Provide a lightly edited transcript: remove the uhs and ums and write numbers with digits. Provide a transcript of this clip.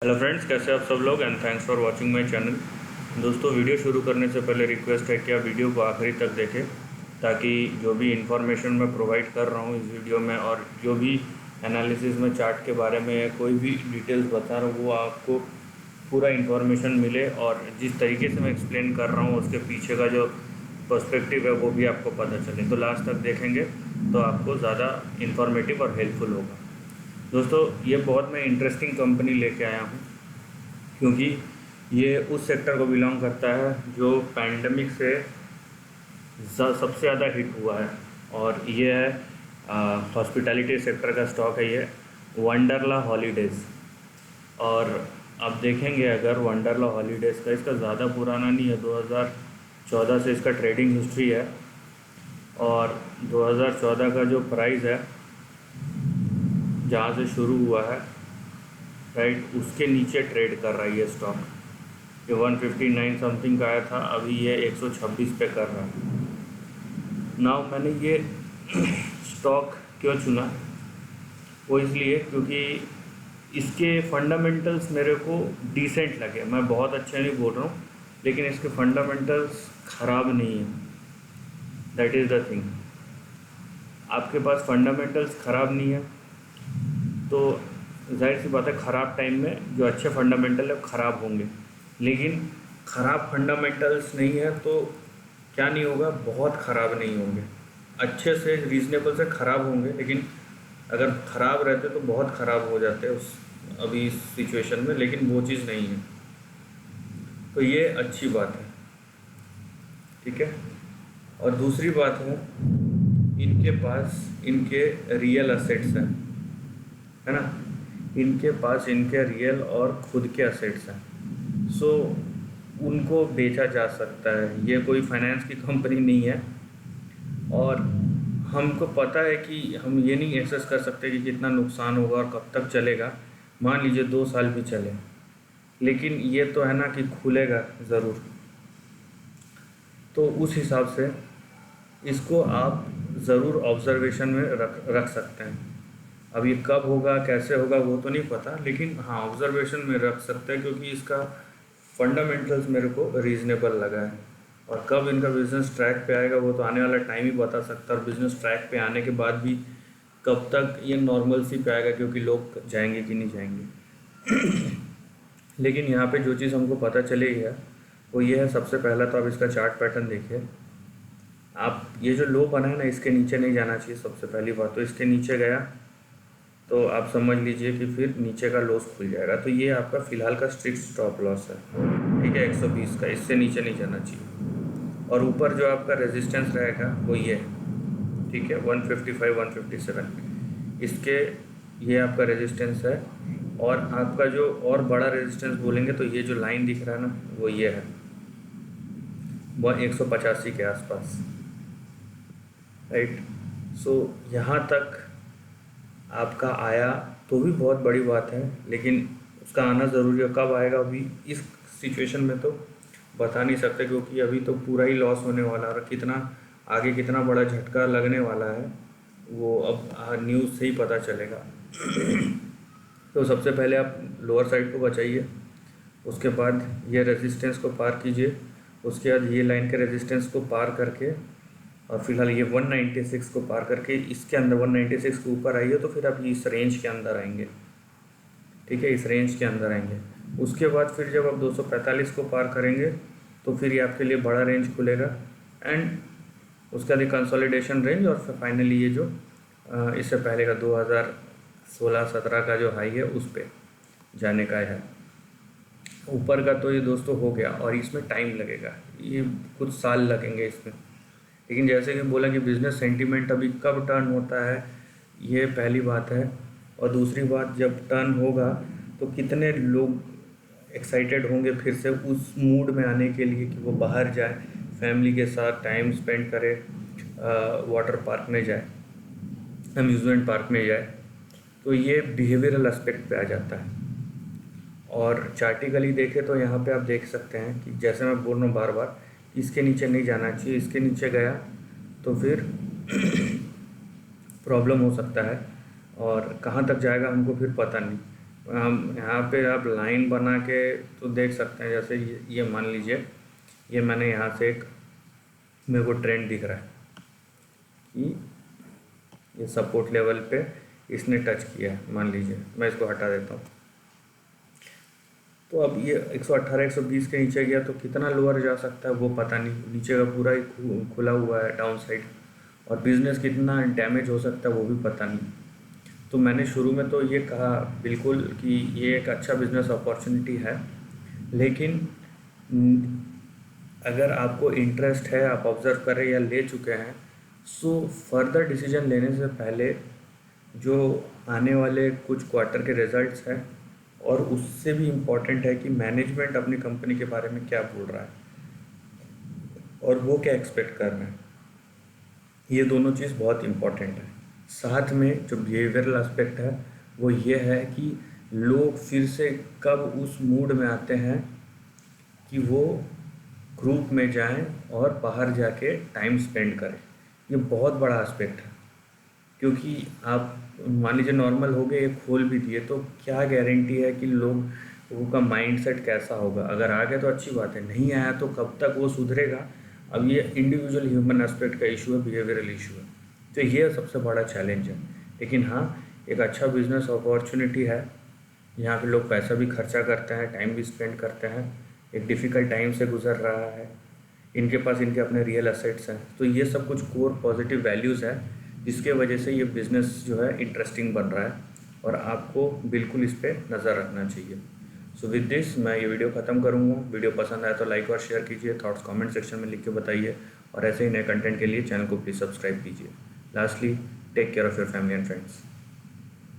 Hello friends, कैसे आप सब लोग and thanks for watching my channel. दोस्तों, वीडियो शुरू करने से पहले रिक्वेस्ट है कि आप वीडियो को आखिरी तक देखें ताकि जो भी इंफॉर्मेशन मैं प्रोवाइड कर रहा हूँ इस वीडियो में और जो भी एनालिसिस में चार्ट के बारे में या कोई भी डिटेल्स बता रहा हूँ वो आपको पूरा इंफॉर्मेशन मिले और जिस तरीके से मैं एक्सप्लेन कर रहा हूँ उसके पीछे का जो पर्सपेक्टिव है वो भी आपको पता चले। तो लास्ट तक देखेंगे तो आपको ज़्यादा इन्फॉर्मेटिव और हेल्पफुल होगा। दोस्तों, ये बहुत मैं इंटरेस्टिंग कंपनी लेके आया हूँ क्योंकि ये उस सेक्टर को बिलोंग करता है जो पैंडमिक से सबसे ज़्यादा हिट हुआ है और ये है हॉस्पिटैलिटी सेक्टर का स्टॉक है ये वंडरला हॉलीडेज़। और आप देखेंगे अगर वंडरला हॉलीडेज़ का इसका ज़्यादा पुराना नहीं है, 2014 से इसका ट्रेडिंग हिस्ट्री है और 2014 का जो प्राइस है जहाँ से शुरू हुआ है राइट उसके नीचे ट्रेड कर रहा है ये स्टॉक। ये 159 समथिंग का आया था, अभी ये 126 पे कर रहा है। नाउ मैंने ये स्टॉक क्यों चुना, वो इसलिए क्योंकि इसके फंडामेंटल्स मेरे को डिसेंट लगे। मैं बहुत अच्छे नहीं बोल रहा हूँ लेकिन इसके फंडामेंटल्स ख़राब नहीं है। That is the thing. आपके पास फंडामेंटल्स ख़राब नहीं है तो जाहिर सी बात है ख़राब टाइम में जो अच्छे फंडामेंटल है वो ख़राब होंगे, लेकिन ख़राब फंडामेंटल्स नहीं है तो क्या नहीं होगा, बहुत ख़राब नहीं होंगे। अच्छे से रीज़नेबल से ख़राब होंगे, लेकिन अगर ख़राब रहते तो बहुत ख़राब हो जाते उस अभी इस सिचुएशन में, लेकिन वो चीज़ नहीं है। तो ये अच्छी बात है, ठीक है। और दूसरी बात है इनके पास इनके रियल असेट्स हैं, है ना। इनके पास इनके रियल और खुद के असेट्स हैं, सो उनको बेचा जा सकता है। ये कोई फाइनेंस की कंपनी नहीं है और हमको पता है कि हम ये नहीं एक्सेस कर सकते कि कितना नुकसान होगा और कब तक चलेगा। मान लीजिए 2 साल भी चले, लेकिन ये तो है ना कि खुलेगा ज़रूर। तो उस हिसाब से इसको आप ज़रूर ऑब्जर्वेशन में रख सकते हैं। अब ये कब होगा कैसे होगा वो तो नहीं पता, लेकिन हाँ ऑब्जर्वेशन में रख सकते हैं क्योंकि इसका फंडामेंटल्स मेरे को रीज़नेबल लगा है। और कब इनका बिज़नेस ट्रैक पे आएगा वो तो आने वाला टाइम ही बता सकता है। और बिज़नेस ट्रैक पे आने के बाद भी कब तक ये नॉर्मल सी पे आएगा, क्योंकि लोग जाएंगे कि नहीं जाएंगे। लेकिन यहाँ पे जो चीज़ हमको पता चलेगी है वो ये है, सबसे पहला तो आप इसका चार्ट पैटर्न देखिए। आप ये जो लो बना है ना इसके नीचे नहीं जाना चाहिए। सबसे पहली बात तो इसके नीचे गया तो आप समझ लीजिए कि फिर नीचे का लॉस खुल जाएगा। तो ये आपका फ़िलहाल का स्ट्रिक्ट स्टॉप लॉस है, ठीक है, 120 का। इससे नीचे नहीं जाना चाहिए। और ऊपर जो आपका रेजिस्टेंस रहेगा वो ये है, ठीक है, 155 157 इसके ये आपका रेजिस्टेंस है। और आपका जो और बड़ा रेजिस्टेंस बोलेंगे तो ये जो लाइन दिख रहा है ना वो ये है, वो 185 के आसपास, राइट। सो यहाँ तक आपका आया तो भी बहुत बड़ी बात है, लेकिन उसका आना ज़रूरी है। कब आएगा अभी इस सिचुएशन में तो बता नहीं सकते, क्योंकि अभी तो पूरा ही लॉस होने वाला है और कितना आगे कितना बड़ा झटका लगने वाला है वो अब न्यूज़ से ही पता चलेगा। तो सबसे पहले आप लोअर साइड को बचाइए, उसके बाद ये रेजिस्टेंस को पार कीजिए, उसके बाद ये लाइन के रेजिस्टेंस को पार करके और फिलहाल ये 196 को पार करके इसके अंदर 196 के ऊपर आइए तो फिर आप इस रेंज के अंदर आएंगे, ठीक है, इस रेंज के अंदर आएंगे। उसके बाद फिर जब आप 245 को पार करेंगे तो फिर ये आपके लिए बड़ा रेंज खुलेगा एंड उसका भी कंसोलिडेशन रेंज। और फिर फाइनली ये जो इससे पहले का 2016-17 का जो हाई है उस पर जाने का है। ऊपर का तो ये दोस्तों हो गया और इसमें टाइम लगेगा, ये कुछ साल लगेंगे इसमें। लेकिन जैसे कि बोला कि बिज़नेस सेंटीमेंट अभी कब टर्न होता है ये पहली बात है, और दूसरी बात जब टर्न होगा तो कितने लोग एक्साइटेड होंगे फिर से उस मूड में आने के लिए कि वो बाहर जाए, फैमिली के साथ टाइम स्पेंड करे, वाटर पार्क में जाए, अम्यूज़मेंट पार्क में जाए। तो ये बिहेवियरल एस्पेक्ट पे आ जाता है। और चार्टिकली देखें तो यहाँ पे आप देख सकते हैं कि जैसे मैं बोल रहा हूँ बार बार, इसके नीचे नहीं जाना चाहिए। इसके नीचे गया तो फिर प्रॉब्लम हो सकता है और कहाँ तक जाएगा हमको फिर पता नहीं। हम यहाँ पे आप लाइन बना के तो देख सकते हैं। जैसे ये मान लीजिए, ये मैंने यहाँ से एक, मेरे को ट्रेंड दिख रहा है कि ये सपोर्ट लेवल पे इसने टच किया है। मान लीजिए मैं इसको हटा देता हूँ, तो अब ये 118 120 के नीचे गया तो कितना लोअर जा सकता है वो पता नहीं। नीचे का पूरा ही खुला हुआ है डाउन साइड, और बिज़नेस कितना डैमेज हो सकता है वो भी पता नहीं। तो मैंने शुरू में तो ये कहा बिल्कुल कि ये एक अच्छा बिज़नेस अपॉर्चुनिटी है, लेकिन अगर आपको इंटरेस्ट है, आप ऑब्ज़र्व करें या ले चुके हैं, सो फर्दर डिसीजन लेने से पहले जो आने वाले कुछ क्वार्टर के रिजल्ट्स हैं, और उससे भी इम्पॉर्टेंट है कि मैनेजमेंट अपनी कंपनी के बारे में क्या बोल रहा है और वो क्या एक्सपेक्ट कर रहे हैं, ये दोनों चीज़ बहुत इम्पॉर्टेंट है। साथ में जो बिहेवियरल एस्पेक्ट है वो ये है कि लोग फिर से कब उस मूड में आते हैं कि वो ग्रुप में जाएं और बाहर जाके टाइम स्पेंड करें। ये बहुत बड़ा एस्पेक्ट है, क्योंकि आप मान लीजिए नॉर्मल हो गए, ये खोल भी दिए, तो क्या गारंटी है कि लोगों का माइंडसेट कैसा होगा। अगर आ गया तो अच्छी बात है, नहीं आया तो कब तक वो सुधरेगा। अब ये इंडिविजुअल ह्यूमन एस्पेक्ट का इशू है, बिहेवियरल इशू है, तो ये सबसे बड़ा चैलेंज है। लेकिन हाँ, एक अच्छा बिजनेस अपॉर्चुनिटी है। यहाँ पे लोग पैसा भी खर्चा करते हैं, टाइम भी स्पेंड करते हैं, एक डिफ़िकल्ट टाइम से गुजर रहा है, इनके पास इनके अपने रियल एसेट्स हैं। तो ये सब कुछ कोर पॉजिटिव वैल्यूज़ है जिसके वजह से ये बिज़नेस जो है इंटरेस्टिंग बन रहा है, और आपको बिल्कुल इस पर नज़र रखना चाहिए। सो विद दिस मैं ये वीडियो ख़त्म करूँगा। वीडियो पसंद आए तो लाइक और शेयर कीजिए, थॉट्स कमेंट सेक्शन में लिख के बताइए, और ऐसे ही नए कंटेंट के लिए चैनल को प्लीज़ सब्सक्राइब कीजिए। Lastly, take care of your family and friends.